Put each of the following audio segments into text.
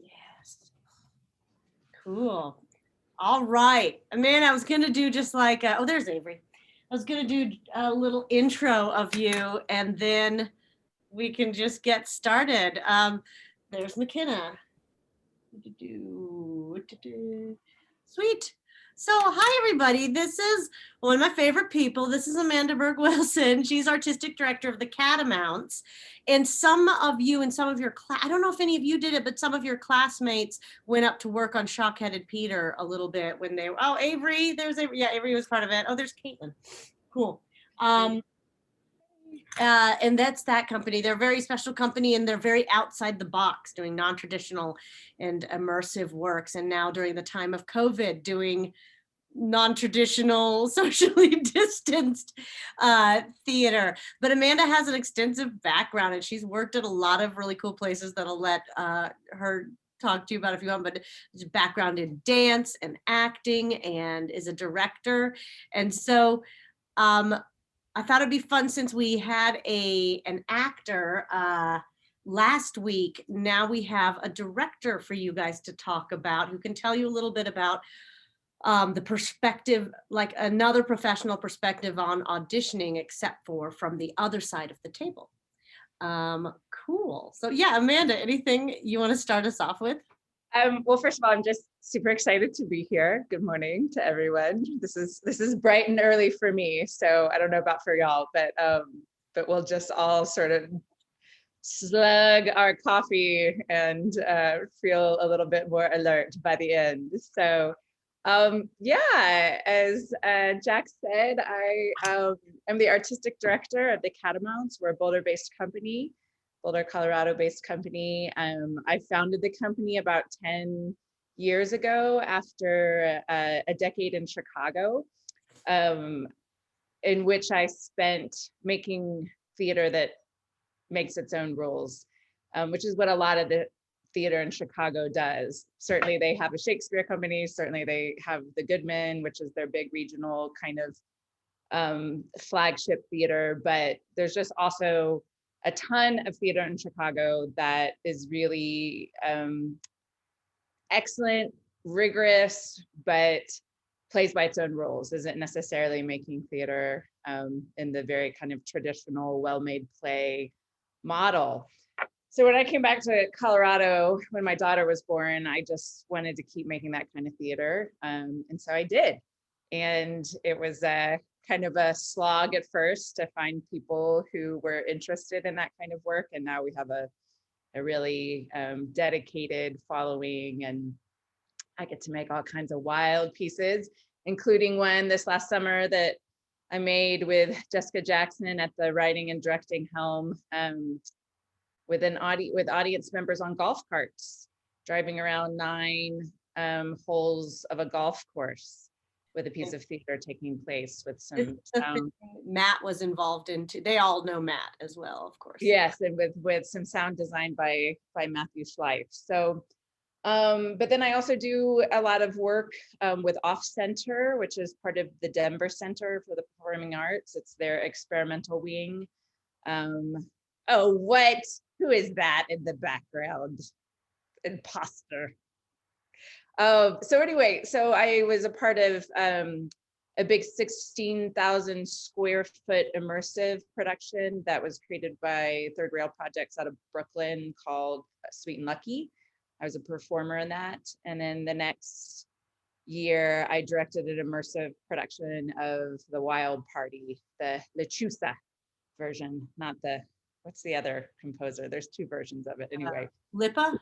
Yes. Cool. All right. Amanda, I was going to do just like, oh, there's Avery. I was going to do a little intro of you and then we can just get started. There's McKenna. Sweet. So, hi, everybody. This is one of my favorite people. This is Amanda Berg Wilson. She's artistic director of the Catamounts. And some of you and some of your class, I don't know if any of you did it, but some of your classmates went up to work on Shock-Headed Peter a little bit when they were, oh, Avery, there's Avery. Yeah, Avery was part of it. Oh, there's Caitlin. Cool. And that's that company. They're a very special company and they're very outside the box doing non-traditional and immersive works. And now during the time of COVID doing non-traditional socially distanced theater. But Amanda has an extensive background and she's worked at a lot of really cool places that I'll let her talk to you about if you want, but there's a background in dance and acting and is a director. And so I thought it'd be fun since we had an actor last week. Now we have a director for you guys to talk about who can tell you a little bit about the perspective, like another professional perspective on auditioning, except for from the other side of the table. Cool. So yeah, Amanda, anything you want to start us off with? Well, first of all, I'm just super excited to be here. Good morning to everyone. This is bright and early for me, so I don't know about for y'all, but we'll just all sort of slug our coffee and feel a little bit more alert by the end. So yeah, as Jack said, I am the artistic director of the Catamounts. We're a Boulder-based company. Boulder, Colorado-based company. I founded the company about 10 years ago after a decade in Chicago, in which I spent making theater that makes its own rules, which is what a lot of the theater in Chicago does. Certainly they have a Shakespeare company, certainly they have the Goodman, which is their big regional kind of flagship theater, but there's just also a ton of theater in Chicago that is really excellent, rigorous, but plays by its own rules, isn't necessarily making theater in the very kind of traditional, well-made play model. So when I came back to Colorado, when my daughter was born, I just wanted to keep making that kind of theater. And so I did. And it was kind of a slog at first to find people who were interested in that kind of work. And now we have a really dedicated following, and I get to make all kinds of wild pieces, including one this last summer that I made with Jessica Jackson at the writing and directing helm, with audience members on golf carts, driving around 9 holes of a golf course, with a piece of theater taking place with some sound. Matt was involved in too. They all know Matt as well, of course. Yes, and with some sound design by Matthew Schleif. So, but then I also do a lot of work with Off Center, which is part of the Denver Center for the Performing Arts. It's their experimental wing. Oh, what? Who is that in the background? Imposter. So anyway, so I was a part of a big 16,000 square foot immersive production that was created by Third Rail Projects out of Brooklyn called Sweet and Lucky. I was a performer in that. And then the next year, I directed an immersive production of The Wild Party, the Lechusa version, not the, what's the other composer? There's 2 versions of it anyway. Lipa?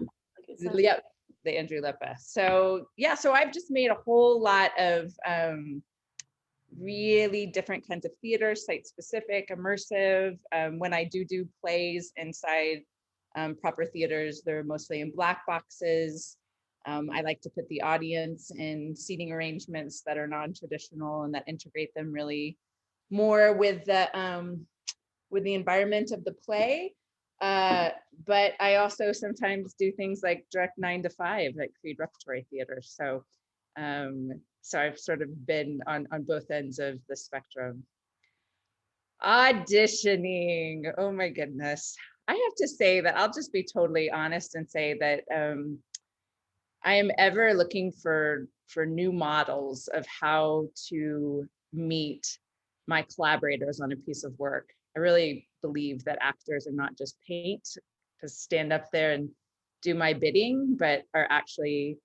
Yep, the Andrew Lipa. So yeah, so I've just made a whole lot of really different kinds of theater, site-specific, immersive. When I do plays inside proper theaters, they're mostly in black boxes. I like to put the audience in seating arrangements that are non-traditional and that integrate them really more with the environment of the play. But I also sometimes do things like direct 9 to 5, like Creed Repertory Theater. So, so I've sort of been on both ends of the spectrum. Auditioning, oh my goodness. I have to say that I'll just be totally honest and say that I am ever looking for new models of how to meet my collaborators on a piece of work. I really believe that actors are not just paint to stand up there and do my bidding, but are actually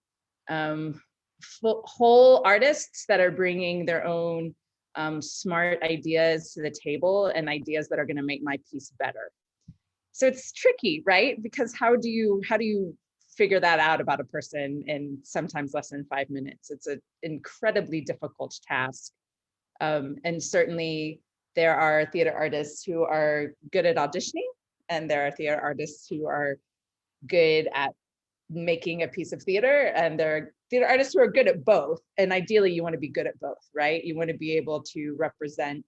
whole artists that are bringing their own smart ideas to the table and ideas that are going to make my piece better. So it's tricky, right? Because how do you figure that out about a person in sometimes less than 5 minutes? It's an incredibly difficult task. And certainly there are theater artists who are good at auditioning, and there are theater artists who are good at making a piece of theater, and there are theater artists who are good at both. And ideally you want to be good at both, right? You want to be able to represent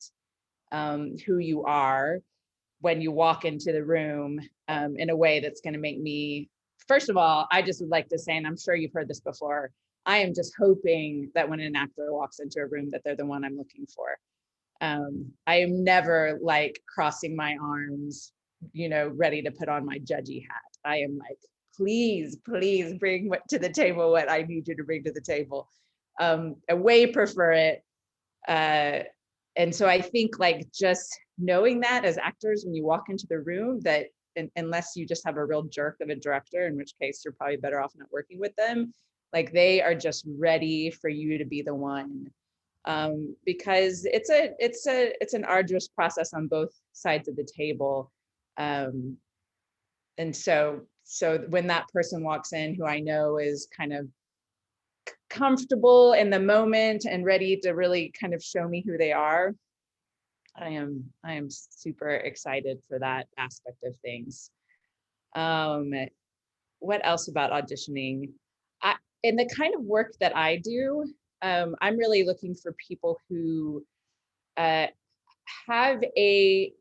who you are when you walk into the room in a way that's going to make me, first of all, I just would like to say, and I'm sure you've heard this before, I am just hoping that when an actor walks into a room that they're the one I'm looking for. I am never like crossing my arms, ready to put on my judgy hat. I am like, please bring to the table what I need you to bring to the table. I way prefer it. And so I think like just knowing that as actors, when you walk into the room, that unless you just have a real jerk of a director, in which case you're probably better off not working with them, like they are just ready for you to be the one. Because it's an arduous process on both sides of the table. And so when that person walks in who I know is kind of comfortable in the moment and ready to really kind of show me who they are, I am super excited for that aspect of things. What else about auditioning? In the kind of work that I do, I'm really looking for people who have a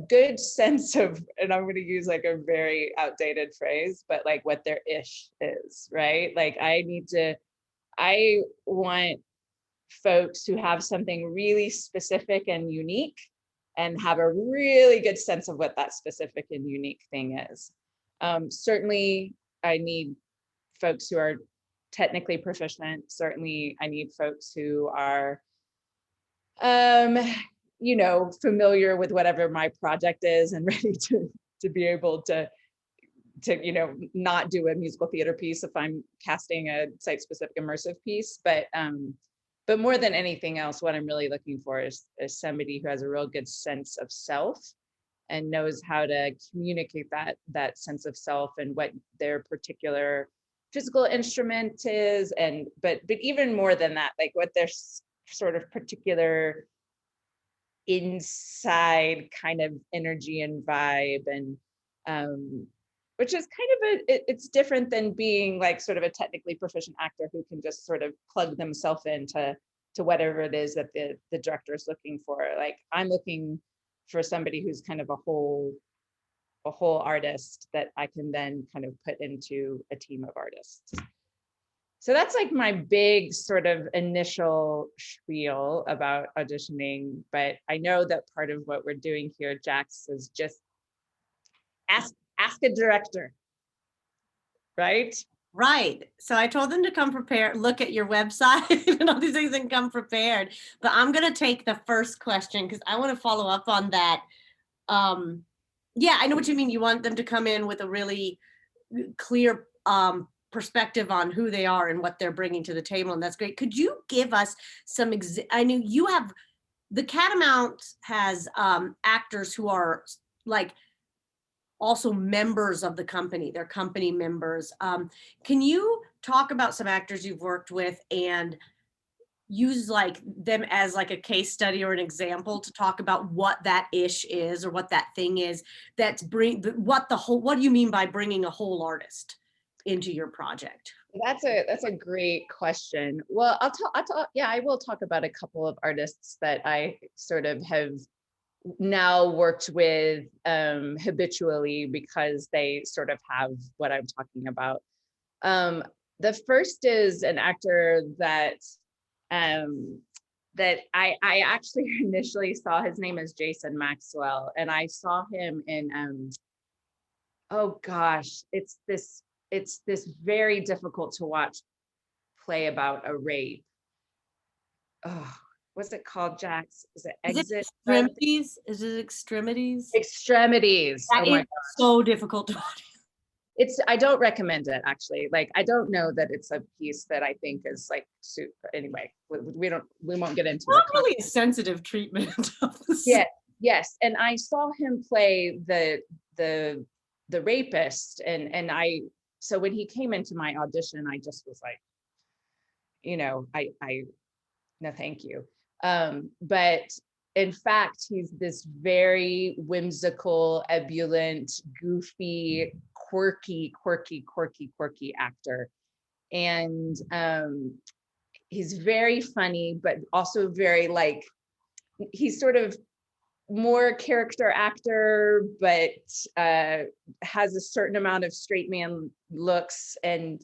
good sense of, and I'm going to use like a very outdated phrase, but like what their ish is, right? Like I want folks who have something really specific and unique and have a really good sense of what that specific and unique thing is. Certainly, I need folks who are technically proficient. Certainly, I need folks who are, familiar with whatever my project is and ready to be able to not do a musical theater piece if I'm casting a site-specific immersive piece. But more than anything else, what I'm really looking for is somebody who has a real good sense of self and knows how to communicate that sense of self and what their particular physical instrument is, but even more than that, like what their sort of particular inside kind of energy and vibe, and which is kind of it's different than being like sort of a technically proficient actor who can just sort of plug themselves into whatever it is that the director is looking for. Like I'm looking for somebody who's kind of a whole artist that I can then kind of put into a team of artists. So that's like my big sort of initial spiel about auditioning. But I know that part of what we're doing here, Jax, is just ask a director, right? Right. So I told them to come prepared, look at your website and all these things and come prepared. But I'm going to take the first question because I want to follow up on that. Yeah, I know what you mean. You want them to come in with a really clear perspective on who they are and what they're bringing to the table. And that's great. Could you give us some, I know you have, the Catamounts has actors who are like also members of the company, they're company members. Can you talk about some actors you've worked with and use like them as like a case study or an example to talk about what that ish is or what that thing is that's what do you mean by bringing a whole artist into your project? That's a great question. Well, I will talk about a couple of artists that I sort of have now worked with habitually because they sort of have what I'm talking about. The first is an actor that I actually initially saw. His name is Jason Maxwell, and I saw him in oh gosh, it's this very difficult to watch play about a rape. Oh, what's it called, Jax? Is it Is it Exit? extremities? Is it extremities? Extremities. Oh That my is so difficult to watch. I don't recommend it actually. Like, I don't know that it's a piece that I think is like super. Anyway, we won't get into Not the really a sensitive treatment of the yes. And I saw him play the rapist, and so when he came into my audition, I just was like, I no, thank you. But in fact, he's this very whimsical, ebullient, goofy, quirky actor. And he's very funny, but also very like, he's sort of more character actor, but has a certain amount of straight man looks. And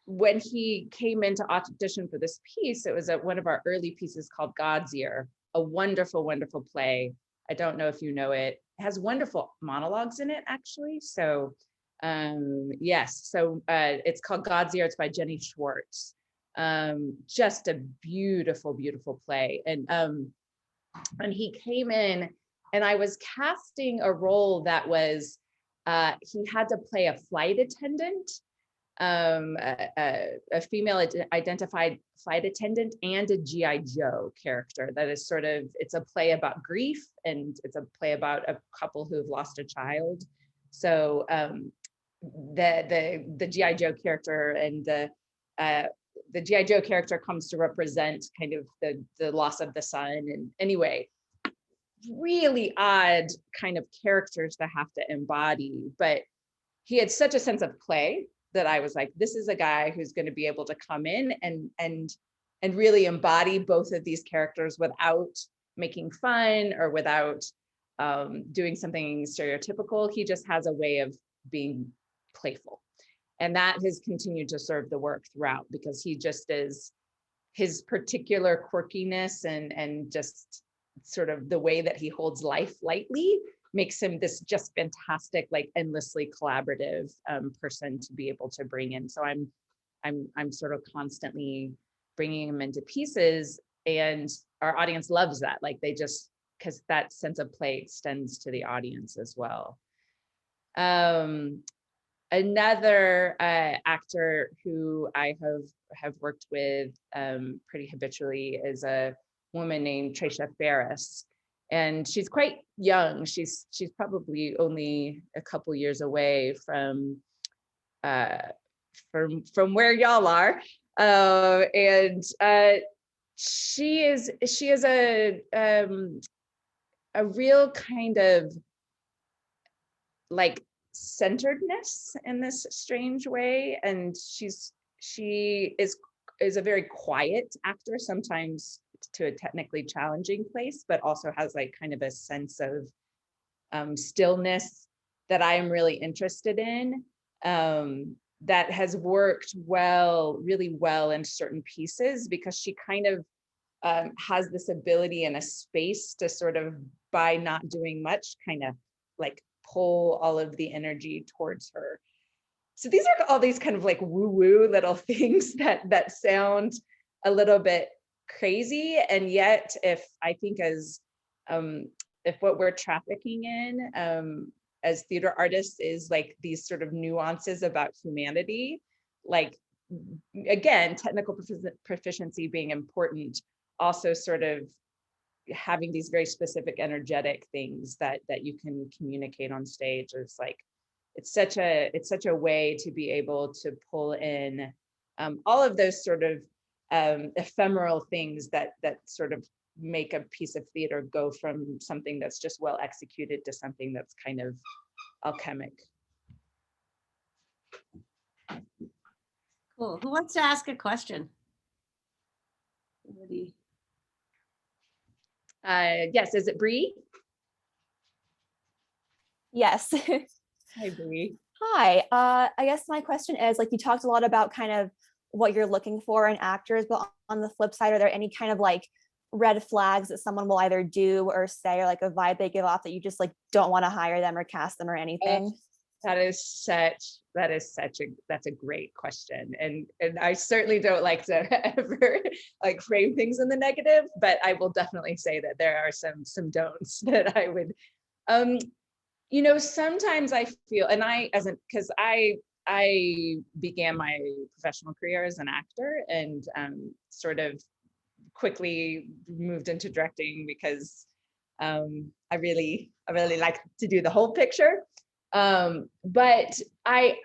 when he came into audition for this piece, it was at one of our early pieces called God's Ear, a wonderful, wonderful play. I don't know if you know it. It has wonderful monologues in it, actually. So yes, so it's called God's Ear. It's by Jenny Schwartz. Just a beautiful, beautiful play. And he came in, and I was casting a role that was, he had to play a flight attendant, a female identified flight attendant, and a GI Joe character. That is sort of, it's a play about grief, and it's a play about a couple who've lost a child. So the GI Joe character and the GI Joe character comes to represent kind of the loss of the son. And anyway, really odd kind of characters to have to embody, but he had such a sense of play that I was like, this is a guy who's going to be able to come in and really embody both of these characters without making fun or without doing something stereotypical. He just has a way of being playful. And that has continued to serve the work throughout, because he just is, his particular quirkiness and just sort of the way that he holds life lightly makes him this just fantastic, like endlessly collaborative person to be able to bring in. So I'm sort of constantly bringing him into pieces, and our audience loves that. Like, they just, because that sense of play extends to the audience as well. Another actor who I have worked with pretty habitually is a woman named Tracia Ferris, and she's quite young. She's probably only a couple years away from where y'all are, and she is a real kind of like centeredness in this strange way, and she is a very quiet actor, sometimes to a technically challenging place, but also has like kind of a sense of stillness that I am really interested in, that has worked really well in certain pieces, because she kind of has this ability and a space to sort of, by not doing much, kind of like pull all of the energy towards her. So these are all these kind of like woo-woo little things that sound a little bit crazy, and yet if what we're trafficking in as theater artists is like these sort of nuances about humanity, like, again, technical proficiency being important, also sort of having these very specific energetic things that you can communicate on stage is like, it's such a way to be able to pull in all of those sort of ephemeral things that sort of make a piece of theater go from something that's just well executed to something that's kind of alchemic. Cool. Who wants to ask a question? Anybody? Yes, is it Bree? Yes. Hi, Bree. Hi. I guess my question is, like, you talked a lot about kind of what you're looking for in actors, but on the flip side, are there any kind of like red flags that someone will either do or say, or like a vibe they give off that you just like don't want to hire them or cast them or anything? That's a great question. And I certainly don't like to ever like frame things in the negative, but I will definitely say that there are some don'ts that I would, sometimes I feel, and because I began my professional career as an actor and sort of quickly moved into directing because I really like to do the whole picture. But I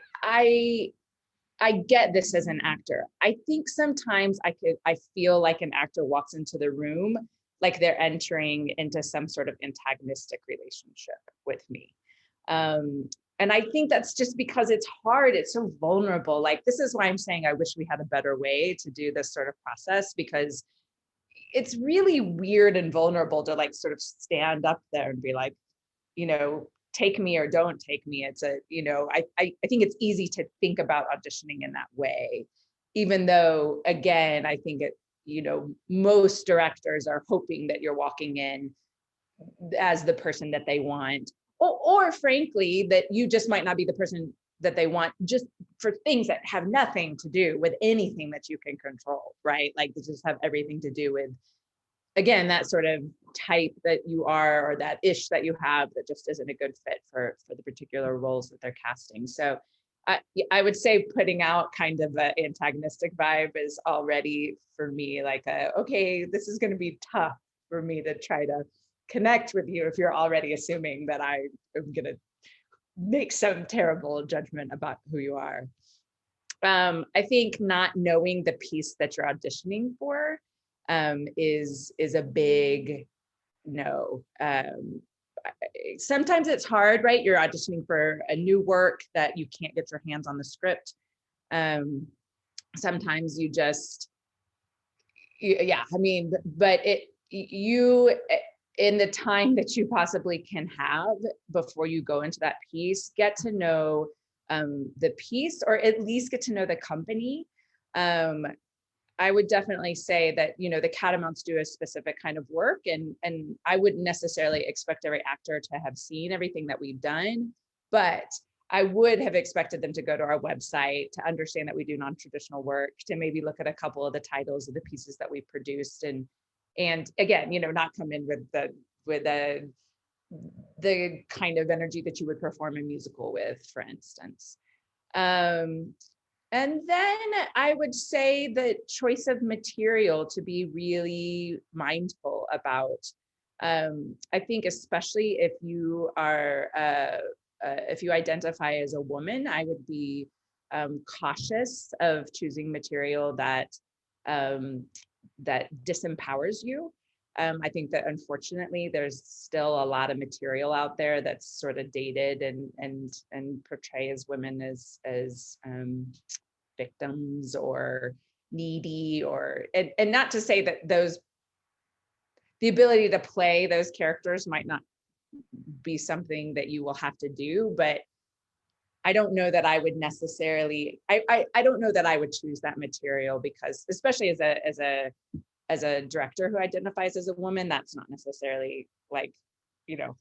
get this as an actor. I think sometimes I feel like an actor walks into the room like they're entering into some sort of antagonistic relationship with me. And I think that's just because it's hard. It's so vulnerable. Like, this is why I'm saying I wish we had a better way to do this sort of process, because it's really weird and vulnerable to like sort of stand up there and be like, take me or don't take me. It's I think it's easy to think about auditioning in that way, even though, again, I think most directors are hoping that you're walking in as the person that they want, or frankly, that you just might not be the person that they want, just for things that have nothing to do with anything that you can control, right? Like, they just have everything to do with, again, that sort of type that you are, or that ish that you have, that just isn't a good fit for the particular roles that they're casting. So I would say putting out kind of an antagonistic vibe is already, for me, like okay, this is going to be tough for me to try to connect with you if you're already assuming that I am going to make some terrible judgment about who you are. I think not knowing the piece that you're auditioning for is a big no. Sometimes it's hard, right? You're auditioning for a new work that you can't get your hands on the script. Sometimes you just, but you, in the time that you possibly can have before you go into that piece, get to know the piece, or at least get to know the company. I would definitely say that, the Catamounts do a specific kind of work, and I wouldn't necessarily expect every actor to have seen everything that we've done, but I would have expected them to go to our website to understand that we do non-traditional work, to maybe look at a couple of the titles of the pieces that we produced, and again, not come in with the kind of energy that you would perform a musical with, for instance. And then I would say the choice of material to be really mindful about. I think especially if you are, if you identify as a woman, I would be cautious of choosing material that disempowers you. I think that, unfortunately, there's still a lot of material out there that's sort of dated and portrays women as victims or needy, and not to say that the ability to play those characters might not be something that you will have to do, but I don't know that I would necessarily, I don't know that I would choose that material, because especially as a director who identifies as a woman, that's not necessarily like,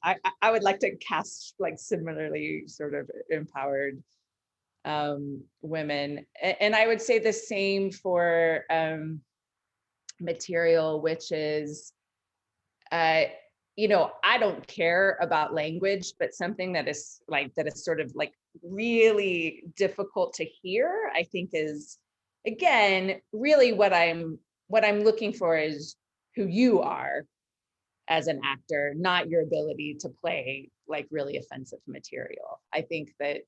I would like to cast like similarly sort of empowered women. And I would say the same for material, which is, I don't care about language, but something that is sort of like really difficult to hear, I think is, again, really what I'm looking for is who you are as an actor, not your ability to play like really offensive material. I think that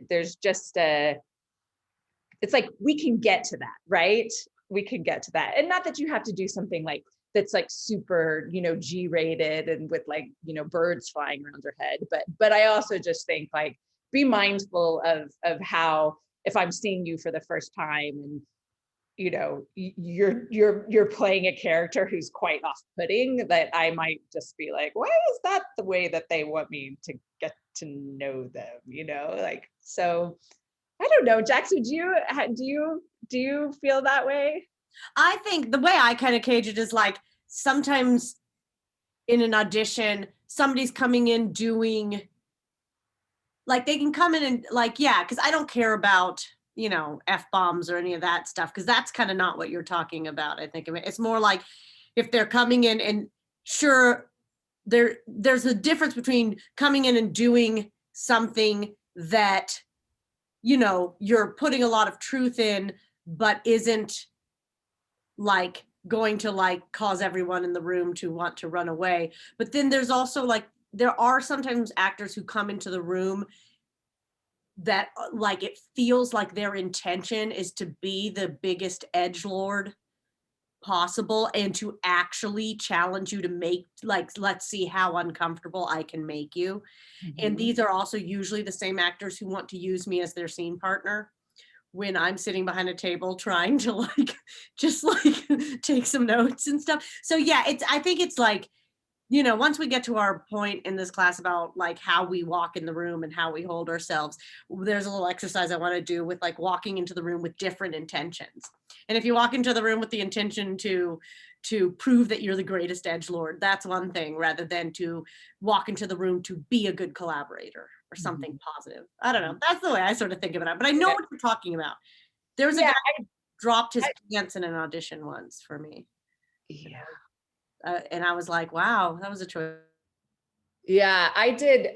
there's just it's like, we can get to that, right? We can get to that. And not that you have to do something like that's like super, G-rated and with like, birds flying around your head. But I also just think, like, be mindful of how, if I'm seeing you for the first time and you're playing a character who's quite off-putting, that I might just be like, why is that the way that they want me to get to know them? Like, so I don't know, Jackson, do you feel that way? I think the way I kind of cage it is like, sometimes in an audition, somebody's coming in doing, like, they can come in and like, yeah, because I don't care about, you know, F-bombs or any of that stuff, because that's kind of not what you're talking about. I think it's more like if they're coming in and sure, there's a difference between coming in and doing something that, you know, you're putting a lot of truth in, but isn't like going to like cause everyone in the room to want to run away. But then there's also like, there are sometimes actors who come into the room that like it feels like their intention is to be the biggest edgelord possible and to actually challenge you to make, like, let's see how uncomfortable I can make you. And Mhm. these are also usually the same actors who want to use me as their scene partner when I'm sitting behind a table trying to like just like take some notes and stuff. So yeah, I think it's like, you know, once we get to our point in this class about like how we walk in the room and how we hold ourselves, there's a little exercise I want to do with like walking into the room with different intentions. And if you walk into the room with the intention to prove that you're the greatest edgelord, that's one thing, rather than to walk into the room to be a good collaborator or something positive. I don't know. That's the way I sort of think about it. But I know Yeah. what you're talking about. There was a Yeah, guy who dropped his I- pants in an audition once for me. yeah. And I was like, wow, that was a choice. Yeah, I did.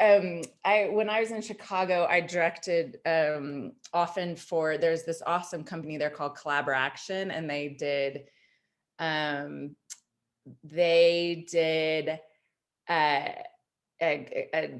When I was in Chicago, I directed often for, there's this awesome company there called Collaboration, and um, they did a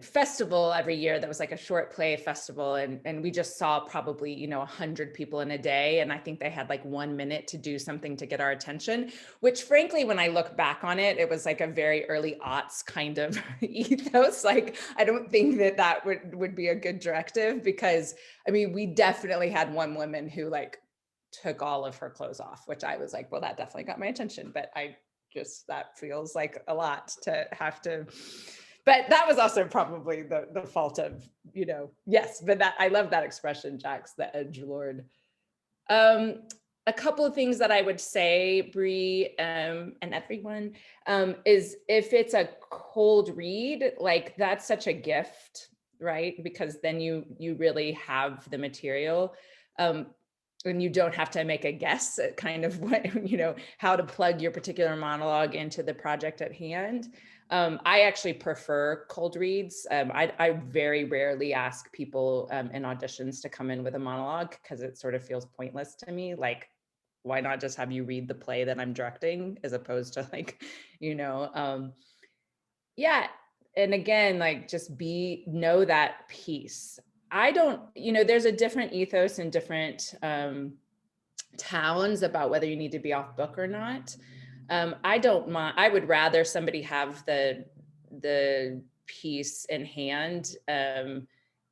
festival every year that was like a short play festival, and we just saw probably, you know, 100 people in a day, and I think they had like 1 minute to do something to get our attention, which frankly, when I look back on it, it was like a very early aughts kind of ethos. Like, I don't think that would be a good directive, because I mean, we definitely had one woman who like took all of her clothes off, which I was like, well, that definitely got my attention, but that feels like a lot to have to. But that was also probably the fault of, you know, yes, but that, I love that expression, Jax, the edgelord. A couple of things that I would say, Bree, and everyone, is if it's a cold read, like that's such a gift, right? Because then you really have the material. And you don't have to make a guess at kind of what, you know, how to plug your particular monologue into the project at hand. I actually prefer cold reads. I very rarely ask people in auditions to come in with a monologue, because it sort of feels pointless to me. Like, why not just have you read the play that I'm directing, as opposed to like, you know, yeah. And again, like, just know that piece. I don't, you know, there's a different ethos in different towns about whether you need to be off book or not. I don't mind. I would rather somebody have the piece in hand,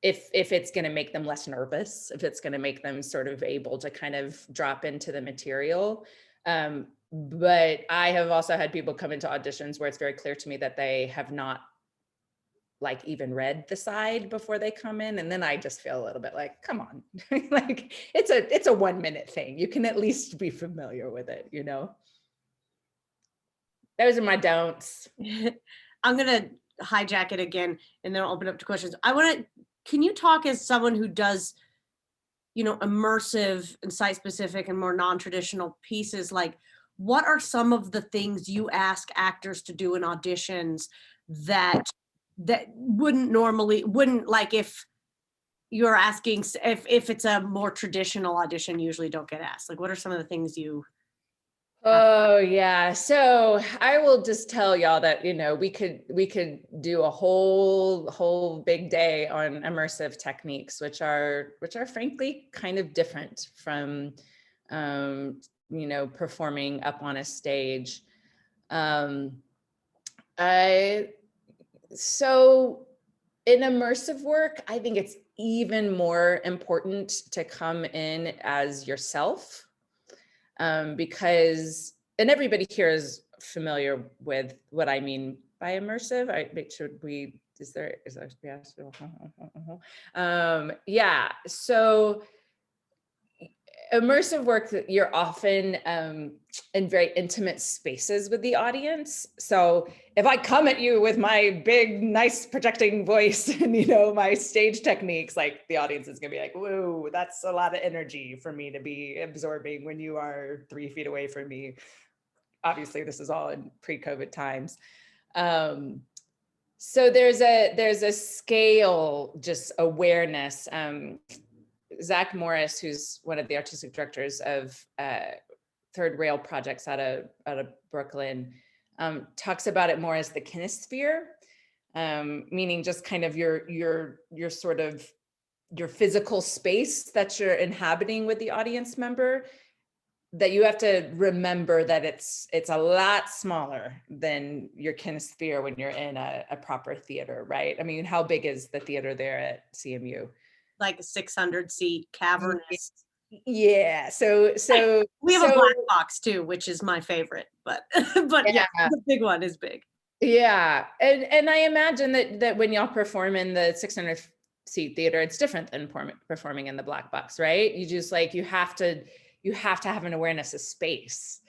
if it's going to make them less nervous, if it's going to make them sort of able to kind of drop into the material. But I have also had people come into auditions where it's very clear to me that they have not like even read the side before they come in, and then I just feel a little bit like, come on. Like, it's a 1 minute thing, you can at least be familiar with it, you know. Those are my don'ts. I'm gonna hijack it again and then I'll open up to questions. Can you talk as someone who does, you know, immersive and site specific and more non-traditional pieces, like what are some of the things you ask actors to do in auditions that wouldn't, like, if you're asking, if it's a more traditional audition, usually don't get asked? Like, what are some of the things you Oh yeah. So I will just tell y'all that, you know, we could do a whole big day on immersive techniques, which are frankly kind of different from, you know, performing up on a stage. So in immersive work, I think it's even more important to come in as yourself, because, and everybody here is familiar with what I mean by immersive. Yeah. So immersive work, that you're often in very intimate spaces with the audience. So if I come at you with my big, nice projecting voice and, you know, my stage techniques, like the audience is gonna be like, whoa, that's a lot of energy for me to be absorbing when you are 3 feet away from me. Obviously, this is all in pre-COVID times. So there's a scale, just awareness. Zach Morris, who's one of the artistic directors of Third Rail projects out of Brooklyn, talks about it more as the kinesphere, meaning just kind of your sort of your physical space that you're inhabiting with the audience member. That you have to remember that it's a lot smaller than your kinesphere when you're in a proper theater, right? I mean, how big is the theater there at CMU? Like a 600 seat cavernous. Yeah. So We have a black box too, which is my favorite, but yeah, the big one is big. Yeah. And I imagine that when y'all perform in the 600 seat theater, it's different than performing in the black box, right? You just like, you have to have an awareness of space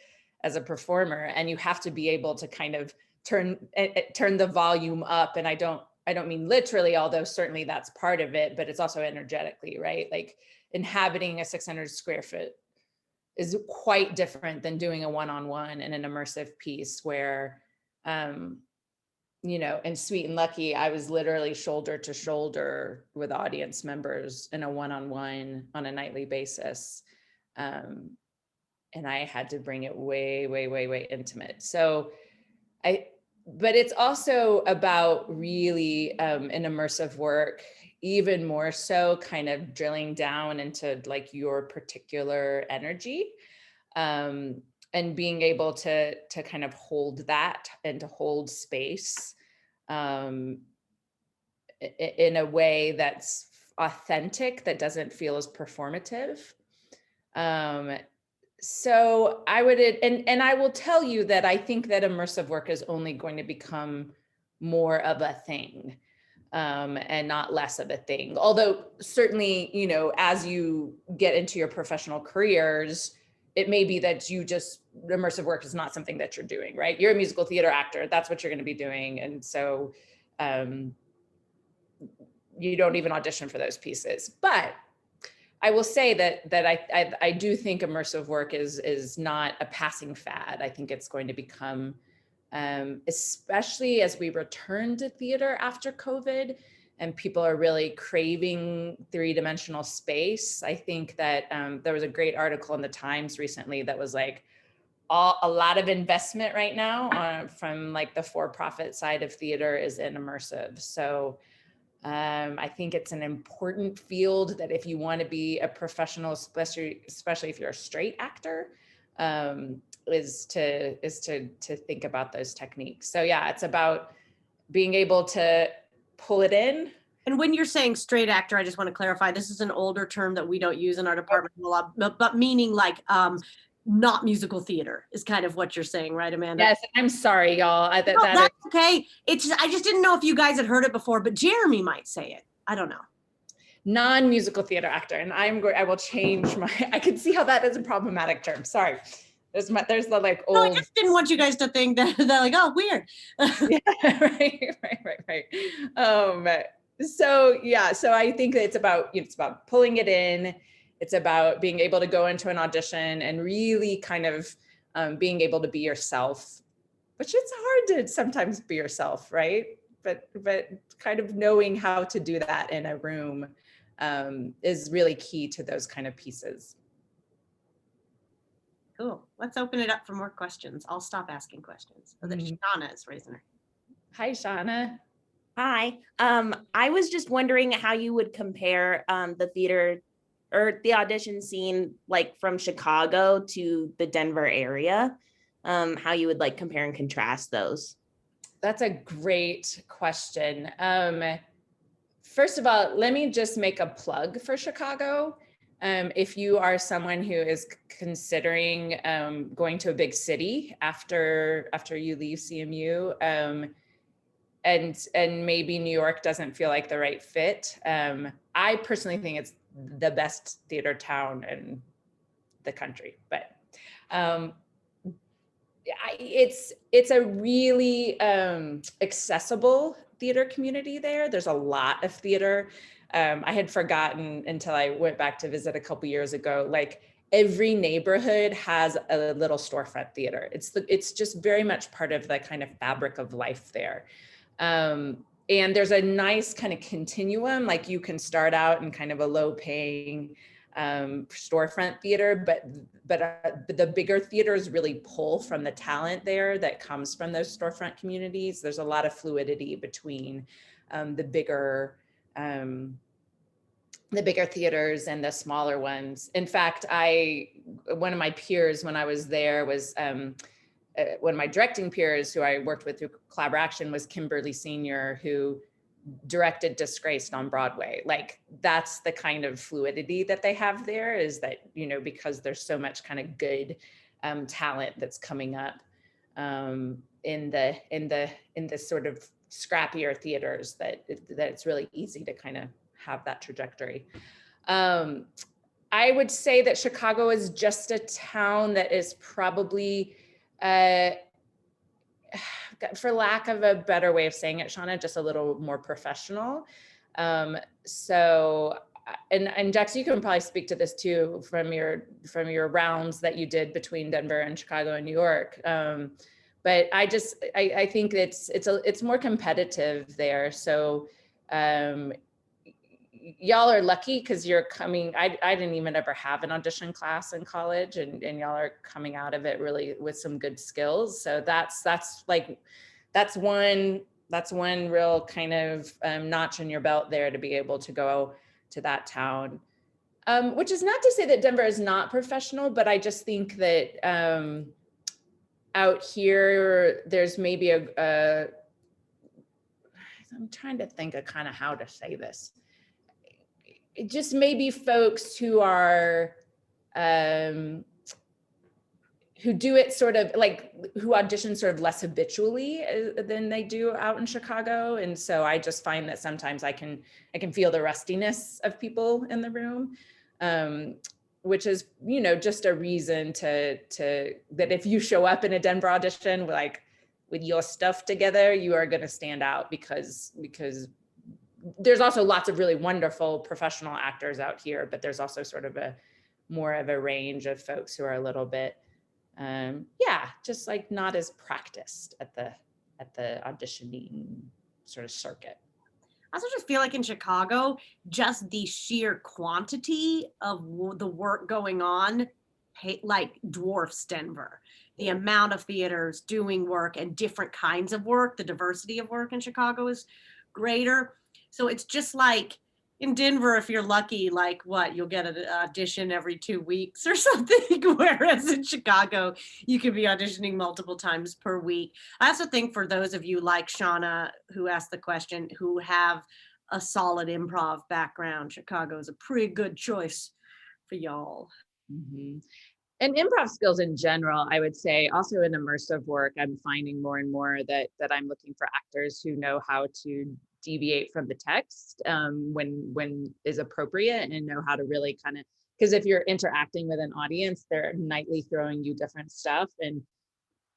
as a performer, and you have to be able to kind of turn the volume up. And I don't mean literally, although certainly that's part of it, but it's also energetically, right? Like inhabiting a 600 square foot is quite different than doing a one-on-one in an immersive piece where, you know, and Sweet and Lucky, I was literally shoulder to shoulder with audience members in a one-on-one on a nightly basis. And I had to bring it way, way, way, way intimate. So but it's also about really in immersive work, even more so kind of drilling down into like your particular energy, and being able to kind of hold that and to hold space in a way that's authentic, that doesn't feel as performative. So I would, and I will tell you that I think that immersive work is only going to become more of a thing, and not less of a thing. Although certainly, you know, as you get into your professional careers, it may be that immersive work is not something that you're doing, right? You're a musical theater actor, that's what you're going to be doing. And so you don't even audition for those pieces. But I will say that I do think immersive work is not a passing fad. I think it's going to become, especially as we return to theater after COVID and people are really craving three-dimensional space. I think that there was a great article in the Times recently that was like, a lot of investment right now from like the for-profit side of theater is in immersive. So I think it's an important field that if you want to be a professional, especially if you're a straight actor, is to think about those techniques. So yeah, it's about being able to pull it in. And when you're saying straight actor, I just want to clarify, this is an older term that we don't use in our department a lot, but meaning like not musical theater is kind of what you're saying, right, Amanda? Yes, I'm sorry, y'all. That's okay. It's just, I just didn't know if you guys had heard it before, but Jeremy might say it. I don't know. Non-musical theater actor, and I will change my. I can see how that is a problematic term. Sorry, there's the like old. No, I just didn't want you guys to think that they're like, oh, weird. Yeah, right. So yeah, so I think that it's about pulling it in. It's about being able to go into an audition and really kind of being able to be yourself, which it's hard to sometimes be yourself, right? But kind of knowing how to do that in a room is really key to those kind of pieces. Cool. Let's open it up for more questions. I'll stop asking questions. So that Shauna is raising her. Hi, Shauna. Hi. I was just wondering how you would compare the theater or the audition scene like from Chicago to the Denver area, how you would like compare and contrast those. That's a great question. First of all, let me just make a plug for Chicago. If you are someone who is considering going to a big city after you leave CMU, and maybe New York doesn't feel like the right fit, I personally think it's the best theater town in the country. But it's a really accessible theater community there. There's a lot of theater. I had forgotten until I went back to visit a couple years ago, like every neighborhood has a little storefront theater. It's just very much part of the kind of fabric of life there. And there's a nice kind of continuum, like you can start out in kind of a low paying storefront theater, but the bigger theaters really pull from the talent there that comes from those storefront communities. There's a lot of fluidity between the bigger theaters and the smaller ones. In fact, one of my peers when I was there was one of my directing peers who I worked with through collaboration was Kimberly Senior, who directed Disgraced on Broadway. Like that's the kind of fluidity that they have there, is that, you know, because there's so much kind of good talent that's coming up in the sort of scrappier theaters, that it's really easy to kind of have that trajectory. I would say that Chicago is just a town that is probably for lack of a better way of saying it, Shauna, just a little more professional. So, and Jax, you can probably speak to this too from your rounds that you did between Denver and Chicago and New York. But I think it's more competitive there. So y'all are lucky because you're coming, I didn't even ever have an audition class in college, and y'all are coming out of it really with some good skills. So that's one real kind of notch in your belt there to be able to go to that town. Which is not to say that Denver is not professional, but I just think that out here, there's maybe I'm trying to think of kind of how to say this. It just maybe folks who are, who do it sort of like, who audition sort of less habitually than they do out in Chicago. And so I just find that sometimes I can feel the rustiness of people in the room, which is, you know, just a reason that if you show up in a Denver audition, like with your stuff together, you are going to stand out because there's also lots of really wonderful professional actors out here, but there's also sort of more of a range of folks who are a little bit, just like not as practiced at the auditioning sort of circuit. I also just feel like in Chicago, just the sheer quantity of the work going on, like dwarfs Denver. The amount of theaters doing work and different kinds of work, the diversity of work in Chicago is greater. So it's just like in Denver, if you're lucky, like what, you'll get an audition every 2 weeks or something. Whereas in Chicago, you could be auditioning multiple times per week. I also think for those of you like Shauna, who asked the question, who have a solid improv background, Chicago is a pretty good choice for y'all. Mm-hmm. And improv skills in general, I would say, also in immersive work, I'm finding more and more that I'm looking for actors who know how to deviate from the text when is appropriate, and know how to really kind of, because if you're interacting with an audience, they're nightly throwing you different stuff. And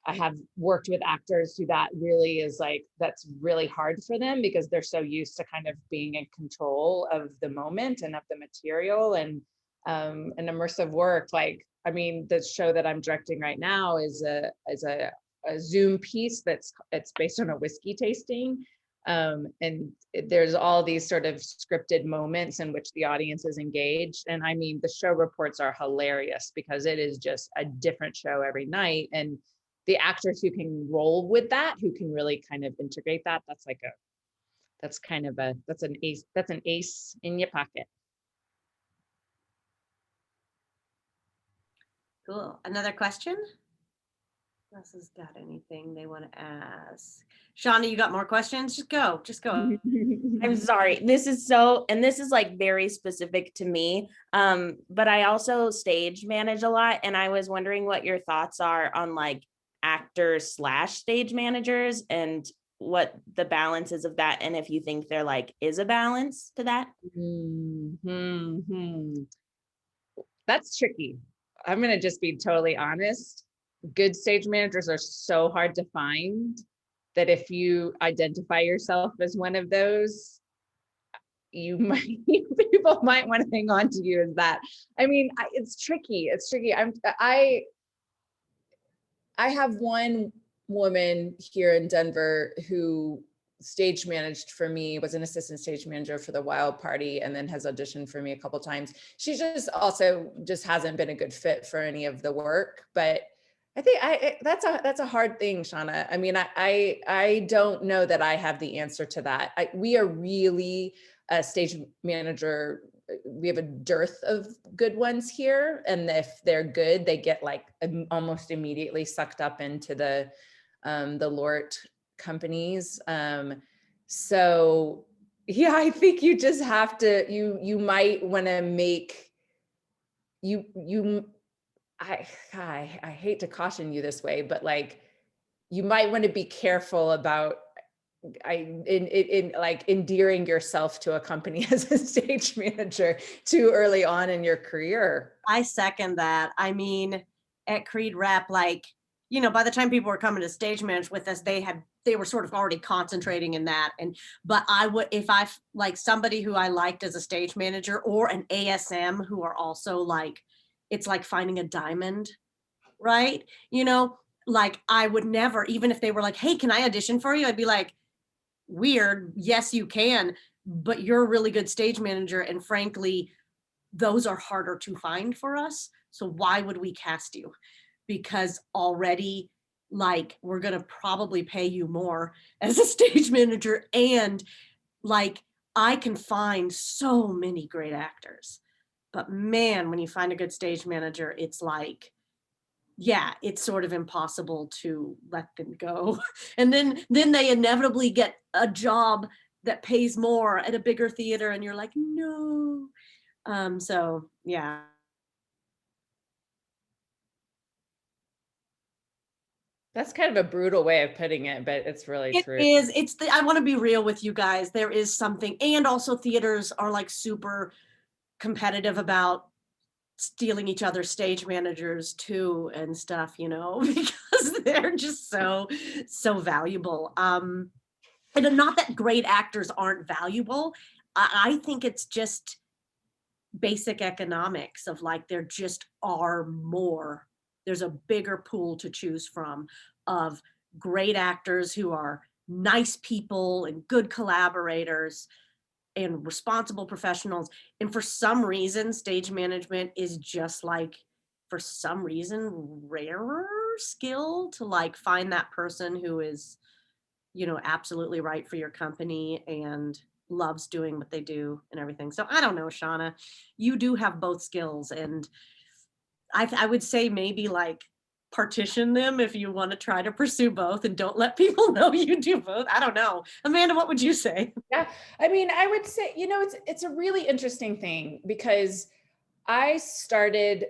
I have worked with actors who that really is like, that's really hard for them because they're so used to kind of being in control of the moment and of the material. And an immersive work, like, I mean, the show that I'm directing right now is a Zoom piece it's based on a whiskey tasting. And there's all these sort of scripted moments in which the audience is engaged. And I mean, the show reports are hilarious because it is just a different show every night. And the actors who can roll with that, who can really kind of integrate that, that's an ace in your pocket. Cool. Another question? Who else has got anything they want to ask? Shauna, you got more questions? Just go. I'm sorry. This is like very specific to me. But I also stage manage a lot, and I was wondering what your thoughts are on like actors / stage managers and what the balance is of that, and if you think there like is a balance to that. That's tricky. I'm going to just be totally honest. Good stage managers are so hard to find that if you identify yourself as one of those, you might, people might want to hang on to you as that. I mean, it's tricky. It's tricky. I have one woman here in Denver who stage managed for me, was an assistant stage manager for the Wild Party, and then has auditioned for me a couple times. She just also just hasn't been a good fit for any of the work. But I think that's a hard thing, Shauna. I mean, I don't know that I have the answer to that. We are really a stage manager. We have a dearth of good ones here, and if they're good, they get like almost immediately sucked up into the LORT companies. So yeah, I think you just have to, you might want to make, I hate to caution you this way, but like, you might want to be careful about like endearing yourself to a company as a stage manager too early on in your career. I second that. I mean, at Creed Rep, like, you know, by the time people were coming to stage manage with us, they were sort of already concentrating in that. But I would, if I like somebody who I liked as a stage manager, or an ASM who are also like, it's like finding a diamond, right? You know, like I would never, even if they were like, hey, can I audition for you? I'd be like, weird. Yes, you can, but you're a really good stage manager. And frankly, those are harder to find for us. So why would we cast you? Because already, like, we're going to probably pay you more as a stage manager. And like, I can find so many great actors, but man, when you find a good stage manager, it's like, yeah, it's sort of impossible to let them go. And then they inevitably get a job that pays more at a bigger theater, and you're like, no. So yeah. That's kind of a brutal way of putting it, but it's really It true. is. I want to be real with you guys. There is something, and also theaters are like super competitive about stealing each other's stage managers too and stuff, you know, because they're just so valuable. And not that great actors aren't valuable. I think it's just basic economics of like, there just are more. There's a bigger pool to choose from of great actors who are nice people and good collaborators and responsible professionals. And for some reason, stage management is just like, for some reason, rarer skill to like find that person who is, you know, absolutely right for your company and loves doing what they do and everything. So I don't know, Shauna, you do have both skills, and I would say maybe like partition them if you want to try to pursue both, and don't let people know you do both. I don't know. Amanda, what would you say? Yeah, I mean, I would say, you know, it's a really interesting thing, because I started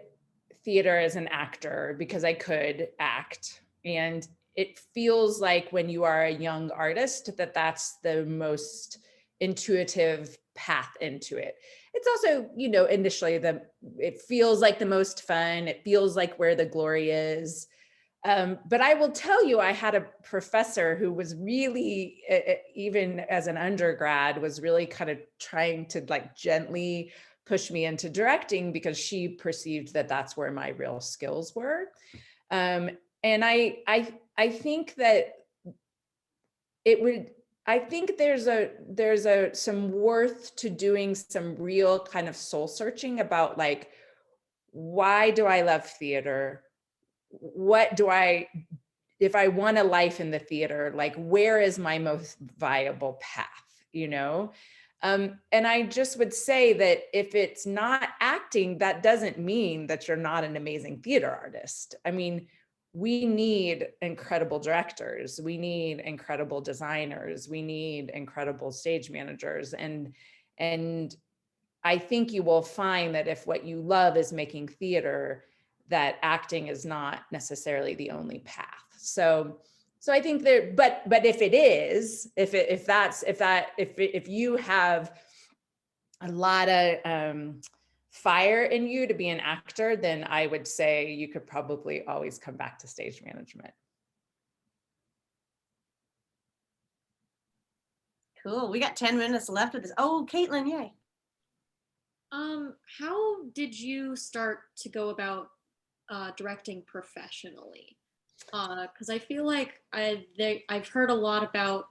theater as an actor because I could act, and it feels like when you are a young artist that that's the most intuitive path into it. It's also, you know, initially it feels like the most fun. It feels like where the glory is. But I will tell you, I had a professor who was really, even as an undergrad, was really kind of trying to like gently push me into directing, because she perceived that that's where my real skills were. And I think that it would, I think there's some worth to doing some real kind of soul searching about like, why do I love theater? What do if I want a life in the theater, like where is my most viable path, you know? And I just would say that if it's not acting, that doesn't mean that you're not an amazing theater artist. I mean, we need incredible directors, we need incredible designers, we need incredible stage managers. And I think you will find that if what you love is making theater, that acting is not necessarily the only path. So I think that, but if it is, if you have a lot of fire in you to be an actor, then I would say you could probably always come back to stage management. Cool. We got 10 minutes left of this. Oh, Caitlin, yay. How did you start to go about directing professionally? Because I feel like I've heard a lot about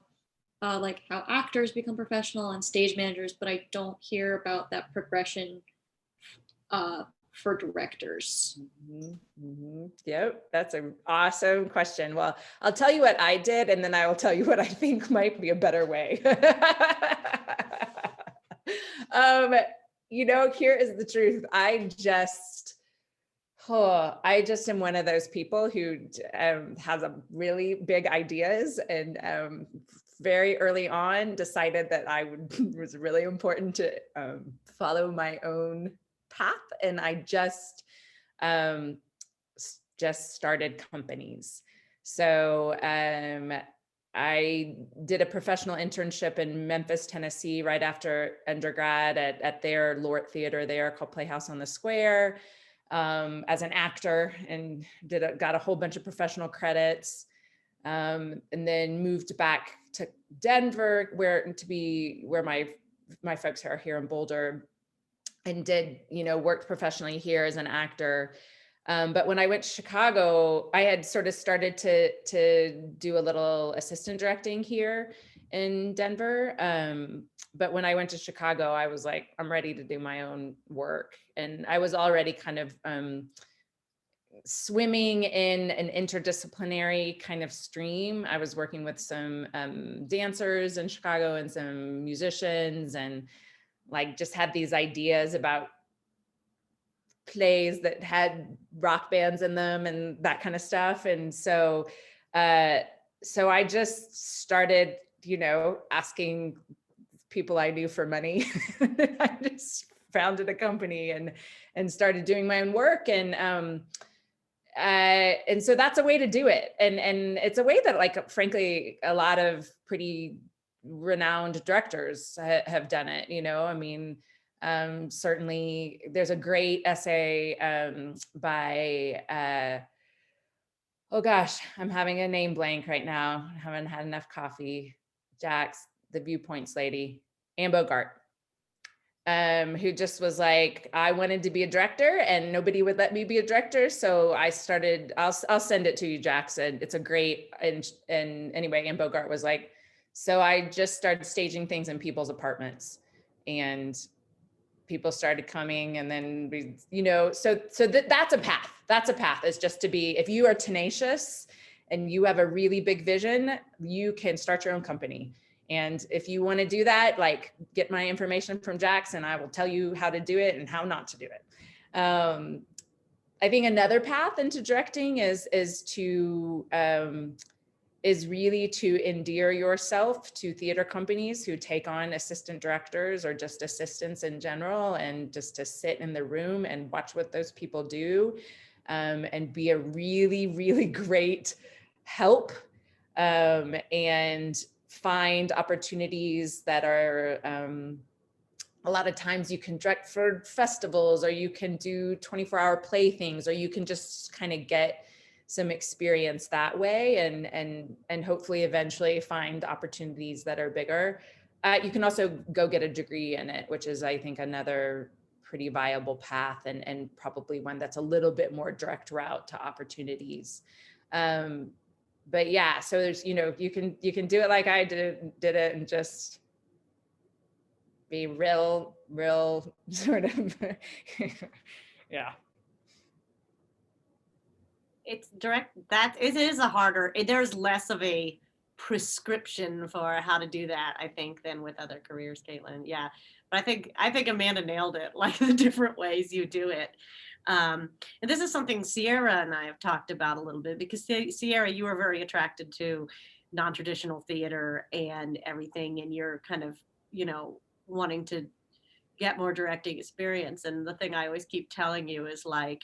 like how actors become professional and stage managers, but I don't hear about that progression for directors. Yep, that's an awesome question. Well, I'll tell you what I did, and then I will tell you what I think might be a better way. Here is the truth. I just am one of those people who has a really big ideas, and very early on decided that was really important to follow my own path, and I just started companies. So I did a professional internship in Memphis, Tennessee, right after undergrad at their Lort Theater there called Playhouse on the Square, as an actor, and got a whole bunch of professional credits, and then moved back to Denver, where my folks are here in Boulder, and worked professionally here as an actor. But when I went to Chicago, I had sort of started to do a little assistant directing here in Denver. But when I went to Chicago, I was like, I'm ready to do my own work. And I was already kind of swimming in an interdisciplinary kind of stream. I was working with some dancers in Chicago and some musicians, and like just had these ideas about plays that had rock bands in them and that kind of stuff. And so I just started, asking people I knew for money. I just founded a company and started doing my own work. And so that's a way to do it. And it's a way that, like, frankly, a lot of pretty renowned directors have done it. Certainly there's a great essay by, oh gosh, I'm having a name blank right now. I haven't had enough coffee. Jax, the Viewpoints lady, Anne Bogart, who just was like, I wanted to be a director and nobody would let me be a director. So I started, I'll send it to you, Jackson. It's a great, and anyway, Anne Bogart was like, so I just started staging things in people's apartments, and people started coming, and then that's a path. That's a path, is just to be, if you are tenacious and you have a really big vision, you can start your own company. And if you want to do that, like, get my information from Jax and I will tell you how to do it and how not to do it. I think another path into directing is really to endear yourself to theater companies who take on assistant directors or just assistants in general, and just to sit in the room and watch what those people do, and be a really, really great help, and find opportunities that are, a lot of times you can direct for festivals, or you can do 24-hour play things, or you can just kind of get some experience that way, and hopefully eventually find opportunities that are bigger. You can also go get a degree in it, which is, I think, another pretty viable path, and probably one that's a little bit more direct route to opportunities. But yeah, so there's, you can do it like I did it, and just be real sort of, yeah. It's direct, that it is a harder, there's less of a prescription for how to do that, I think, than with other careers, Caitlin. Yeah, but I think Amanda nailed it, like the different ways you do it. And this is something Sierra and I have talked about a little bit, because Sierra, you are very attracted to non-traditional theater and everything, and you're kind of, wanting to get more directing experience. And the thing I always keep telling you is, like,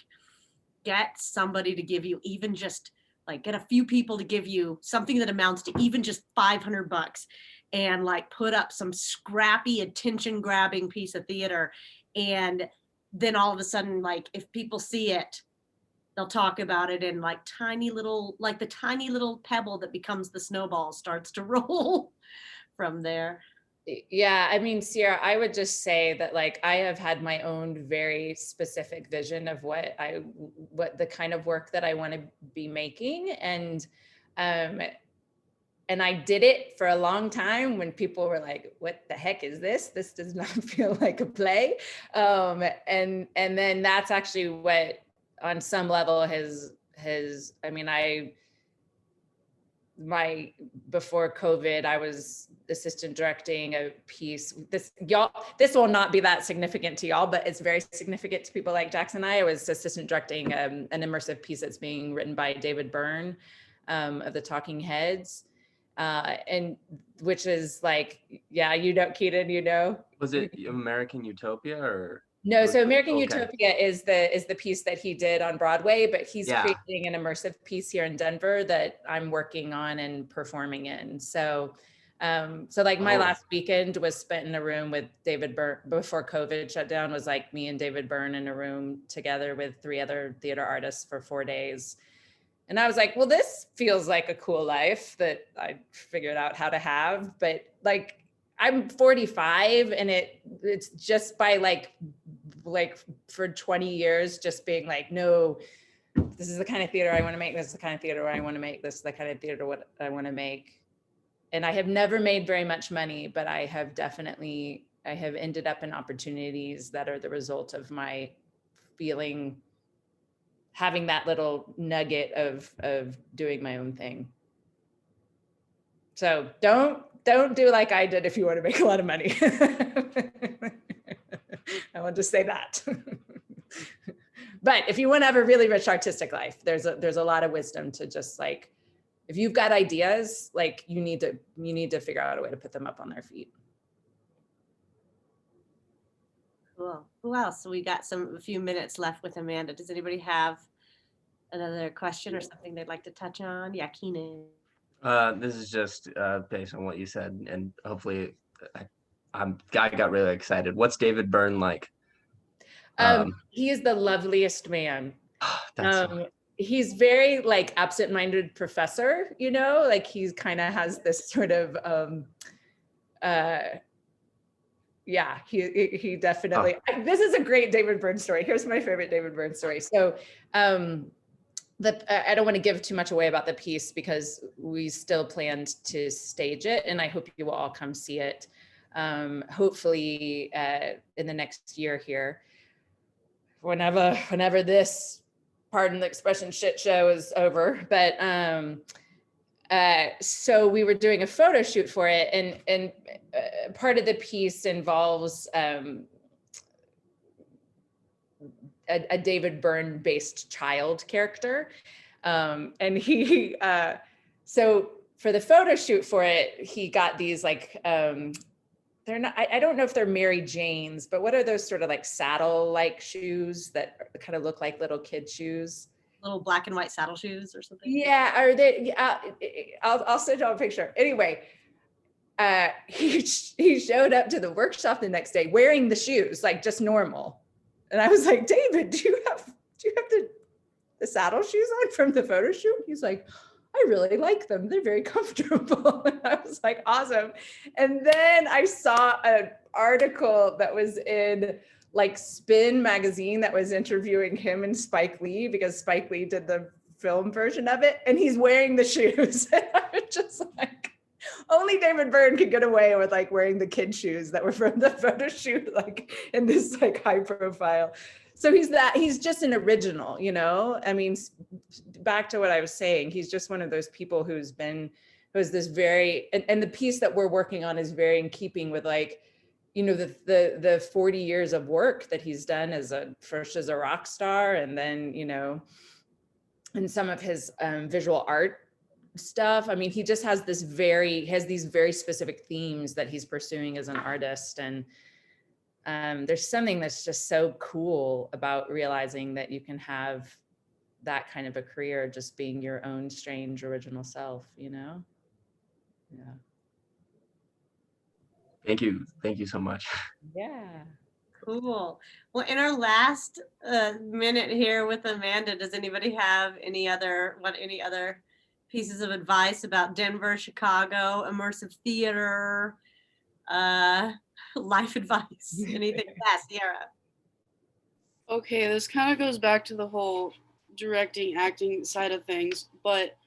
get somebody to give you, even just like, get a few people to give you something that amounts to even just $500, and like put up some scrappy, attention grabbing piece of theater, and then all of a sudden, like if people see it, they'll talk about it, and like tiny little, like the tiny little pebble that becomes the snowball starts to roll from there. Yeah, I mean, Sierra, I would just say that like I have had my own very specific vision of what the kind of work that I want to be making, um and I did it for a long time when people were like, what the heck is this? This does not feel like a play. And then that's actually what on some level I mean, before COVID, I was assistant directing a piece. This will not be that significant to y'all, but it's very significant to people like Jackson and I. I was assistant directing an immersive piece that's being written by David Byrne of the Talking Heads. And which is like, yeah, Keaton, Was it American Utopia or? No, so American Okay. Utopia is the piece that he did on Broadway, but he's Yeah. creating an immersive piece here in Denver that I'm working on and performing in. So, like my last weekend was spent in a room with David Byrne before COVID shut down. Was like me and David Byrne in a room together with 3 other theater artists for 4 days. And I was like, well, this feels like a cool life that I figured out how to have, but like I'm 45 and it's just by like for 20 years, just being like, no, this is the kind of theater I want to make. This is the kind of theater I want to make. This is the kind of theater what I want to make. And I have never made very much money, but I have ended up in opportunities that are the result of my having that little nugget of doing my own thing. So don't do like I did if you want to make a lot of money. I want to say that. But if you want to have a really rich artistic life, there's a lot of wisdom to just like, if you've got ideas, like you need to figure out a way to put them up on their feet. Cool. Who else? So we got a few minutes left with Amanda. Does anybody have another question or something they'd like to touch on? Yeah, Keenan. This is just based on what you said, and hopefully I got really excited. What's David Byrne like? He is the loveliest man. That's he's very like absent-minded professor, like he's kind of has this sort of yeah, he definitely this is a great David Byrne story. Here's my favorite David Byrne story. So I don't want to give too much away about the piece because we still planned to stage it, and I hope you will all come see it. Hopefully in the next year here, whenever this, pardon the expression, shit show is over. But so we were doing a photo shoot for it, and part of the piece involves a David Byrne based child character. And he, so for the photo shoot for it, he got these like, they're not, I don't know if they're Mary Janes, but what are those sort of like saddle like shoes that kind of look like little kid shoes? Little black and white saddle shoes or something? Yeah, are they, I'll send you a picture. Anyway, he showed up to the workshop the next day wearing the shoes, like just normal. And I was like, David, do you have the saddle shoes on from the photo shoot? He's like, I really like them. They're very comfortable. And I was like, awesome. And then I saw an article that was in like Spin magazine that was interviewing him and Spike Lee, because Spike Lee did the film version of it, and he's wearing the shoes. And I was just like, only David Byrne could get away with like wearing the kid shoes that were from the photo shoot, like in this like high profile. So he's just an original, I mean, back to what I was saying, he's just one of those people who's this very, and the piece that we're working on is very in keeping with like, the 40 years of work that he's done first as a rock star, and then, and some of his visual art stuff. I mean, he just has these very specific themes that he's pursuing as an artist. And there's something that's just so cool about realizing that you can have that kind of a career just being your own strange original self, Yeah. Thank you so much. Yeah. Cool. Well, in our last minute here with Amanda, does anybody have any other pieces of advice about Denver, Chicago, immersive theater, life advice? Anything? Yes, Sierra. Okay, this kind of goes back to the whole directing, acting side of things, but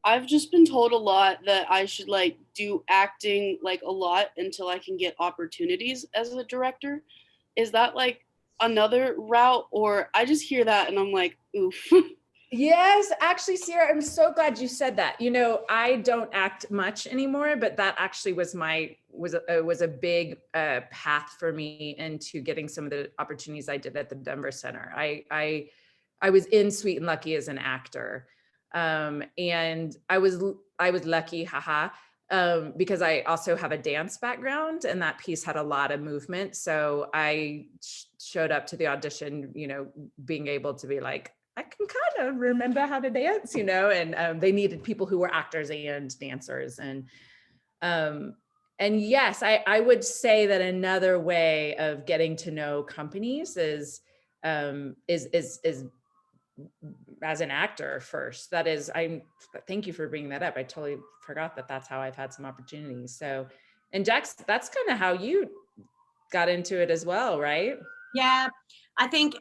I've just been told a lot that I should like do acting like a lot until I can get opportunities as a director. Is that like another route, or I just hear that and I'm like, oof. Yes, actually, Sierra, I'm so glad you said that. You know, I don't act much anymore, but that actually was a big path for me into getting some of the opportunities I did at the Denver Center. I was in Sweet and Lucky as an actor, and I was lucky, haha, because I also have a dance background, and that piece had a lot of movement. So I showed up to the audition, you know, being able to be like, I can kind of remember how to dance, you know, and they needed people who were actors and dancers. And yes, I would say that another way of getting to know companies is as an actor first. That is, thank you for bringing that up. I totally forgot that that's how I've had some opportunities. So, and Jax, that's kind of how you got into it as well, right? Yeah, I think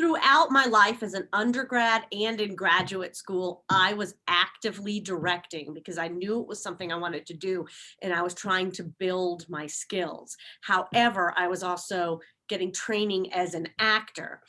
throughout my life as an undergrad and in graduate school, I was actively directing because I knew it was something I wanted to do and I was trying to build my skills. However, I was also getting training as an actor.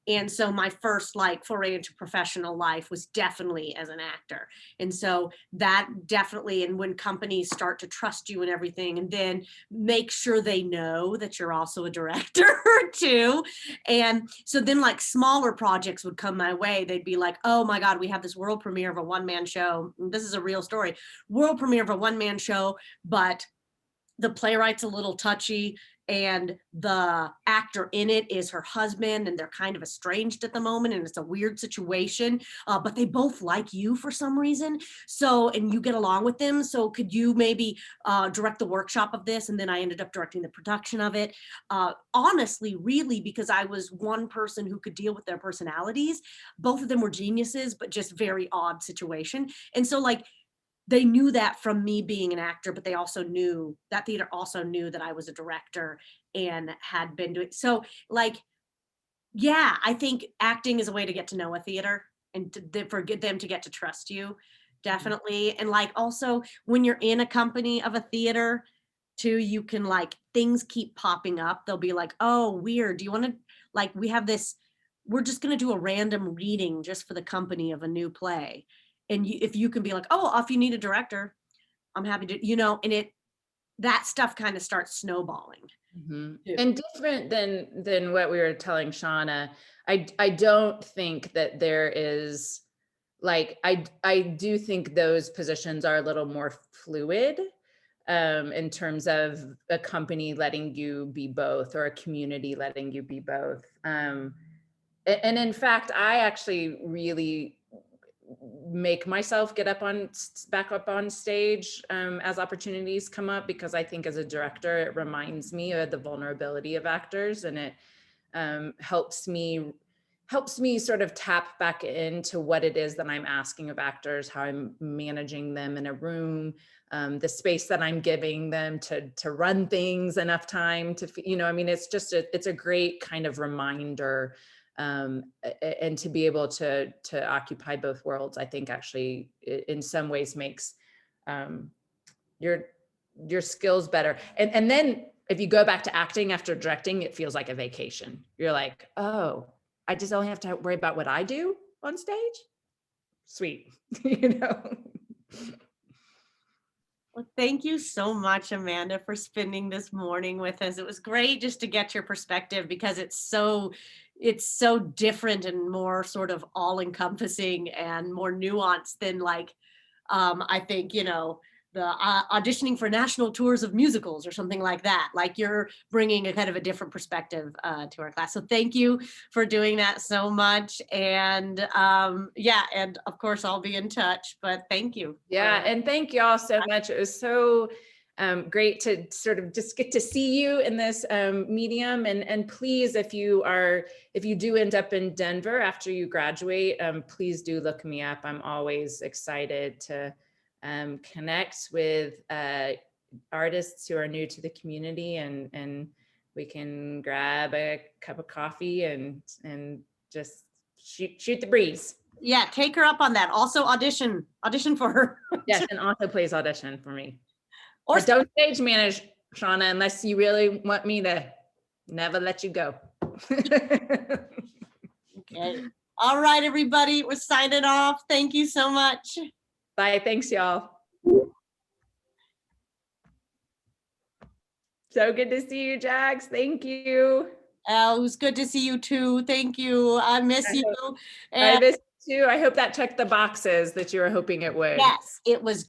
And so my first like foray into professional life was definitely as an actor. And so that definitely, and when companies start to trust you and everything, and then make sure they know that you're also a director too. And so then like smaller projects would come my way. They'd be like, oh my God, we have this world premiere of a one-man show. This is a real story. World premiere of a one-man show, but the playwright's a little touchy and the actor in it is her husband and they're kind of estranged at the moment and it's a weird situation, but they both like you for some reason. So, and you get along with them. So could you maybe direct the workshop of this? And then I ended up directing the production of it. Honestly, really, because I was one person who could deal with their personalities. Both of them were geniuses, but just very odd situation. And so like, they knew that from me being an actor, but they also knew that theater also knew that I was a director and had been doing so. Like, yeah, I think acting is a way to get to know a theater and for them to get to trust you, definitely. And like also when you're in a company of a theater too, you can like things keep popping up. They'll be like, oh, weird. Do you want to like we have this? We're just going to do a random reading just for the company of a new play. And if you can be like, oh, if you need a director, I'm happy to, you know, and that stuff kind of starts snowballing. Mm-hmm. And different than what we were telling Shauna, I don't think that there is like, I do think those positions are a little more fluid in terms of a company letting you be both or a community letting you be both. And in fact, I actually really make myself get back up on stage as opportunities come up, because I think as a director, it reminds me of the vulnerability of actors, and it helps me sort of tap back into what it is that I'm asking of actors, how I'm managing them in a room, the space that I'm giving them to run things enough time to, you know, I mean, it's just it's a great kind of reminder. And to be able to occupy both worlds, I think actually in some ways makes your skills better. And then if you go back to acting after directing, it feels like a vacation. You're like, oh, I just only have to worry about what I do on stage. Sweet, you know. Well, thank you so much, Amanda, for spending this morning with us. It was great just to get your perspective because it's so different and more sort of all-encompassing and more nuanced than like I think, you know, the auditioning for national tours of musicals or something like that. Like you're bringing a kind of a different perspective to our class. So thank you for doing that so much. And yeah, and of course I'll be in touch, but thank you. Yeah, and thank y'all so much. It was so Great to sort of just get to see you in this medium. And please, if you do end up in Denver after you graduate, please do look me up. I'm always excited to connect with artists who are new to the community, and we can grab a cup of coffee and just shoot the breeze. Yeah, take her up on that. Also audition for her. Yes, and also please audition for me. Or But don't stage manage, Shauna, unless you really want me to never let you go. okay. All right, everybody, we're signing off. Thank you so much. Bye, thanks y'all. So good to see you, Jax. Thank you. It was good to see you too. Thank you. I miss you. I miss you too. I hope that checked the boxes that you were hoping it would. Yes, it was